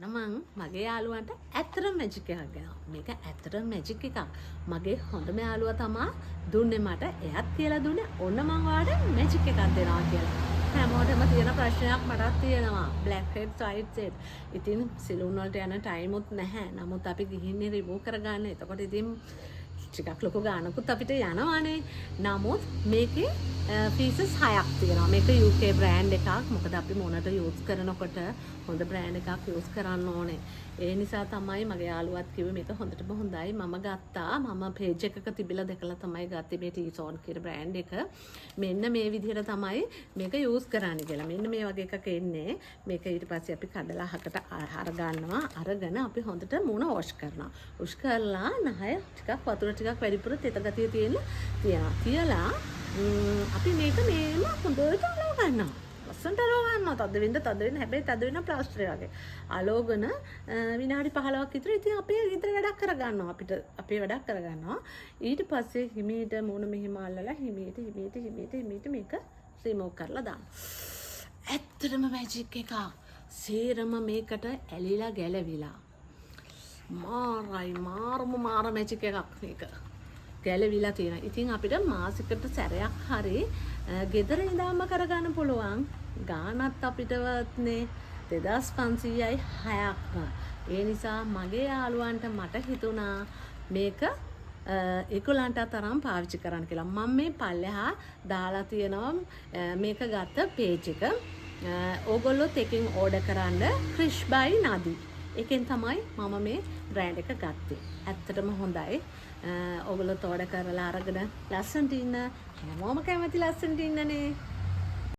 මං මගේ යාළුවන්ට ඇත්තටම මැජික් එකක් ගෙනාවා. මේක ඇත්තටම මැජික් එකක්. මගේ හොඳම යාළුවා තමා දුන්නේ මට. එයාත් කියලා දුන්නේ ඔන්න මං ඔයාලට මැජික් එකක් දෙනවා කියලා. හැමෝටම තියෙන ප්‍රශ්නයක් මටත් තියෙනවා. black heads white heads. ඉතින් සලූන් වලට යන ටයිම් උත් නැහැ. නමුත් අපි ගිහින් රිමූව් කරගන්න. එතකොට ඉතින් ටිකක් ලොකු ගානකුත් අපිට යනවානේ. නමුත් මේකේ පීසස් 6ක් තියෙනවා. මේක UK බ්‍රෑන්ඩ් එකක්. මොකද අපි මොනට යූස් කරනකොට හොඳ බ්‍රෑන්ඩ් එකක් යූස් කරන්න ඕනේ. ඒ නිසා තමයි මගේ යාළුවත් කිව්වේ මේක හොඳටම හොඳයි. මම ගත්තා. මම පේජ් එකක තිබිලා දැකලා තමයි ගත්තේ මේ T-Zone කියන බ්‍රෑන්ඩ් එක. මෙන්න මේ විදිහට තමයි මේක යූස් කරන්න කියලා. මෙන්න මේ වගේ එකක් එන්නේ. මේක ඊට පස්සේ අපි කඩලා අහකට අර ගන්නවා. අරගෙන අපි හොඳට මූණ වොෂ් කරනවා. වොෂ් කරලා නහය ටිකක් වතුර ටිකක් වැඩිපුර තෙත ගතිය තියනවා. තියලා අපි මේක මේම හොඳට අලව ගන්නවා. ලස්සනට අලව ගන්නවා. තද වෙන්න හැබැයි තද වෙන ප්ලාස්ටර් වගේ. අලවගෙන විනාඩි 15ක් විතර ඉතින් අපේ ගෙදර වැඩක් කරගන්නවා. අපේ වැඩක් කරගන්නවා. ඊට පස්සේ හිමීට මූණ මෙහෙම අල්ලලා හිමීට මේක රිමූව් කරලා දානවා. ඇත්තටම මැජික් එකක්. සේරම මේකට ඇලිලා ගැලවිලා. මාර මැජික් එකක් මේක. ගැලවිලා තියෙනවා. ඉතින් අපිට මාසිකට සැරයක් හරි ගෙදර ඉඳන්ම කරගන්න පුළුවන්. ගානත් අපිටවත්නේ 2500යි 6ක්ම. ඒ නිසා මගේ යාළුවන්ට මට හිතුණා මේක ඒගොල්ලන්ට තරම් පාවිච්චි කරන්න කියලා. මම මේ පල්ලෙහා දාලා තියෙනවා මේක ගත්ත පේජ් එක. ඕගොල්ලොත් එකකින් ඕඩර් කරන්න ක්‍රිෂ් බයි නදී. එකෙන් තමයි මම මේ බ්‍රෑන්ඩ් එක ගත්තේ. ඇත්තටම හොඳයි. ඔයගොල්ලෝ ඕඩර් කරලා අරගෙන ලස්සනට ඉන්න. හැමෝම කැමති ලස්සනට ඉන්නනේ.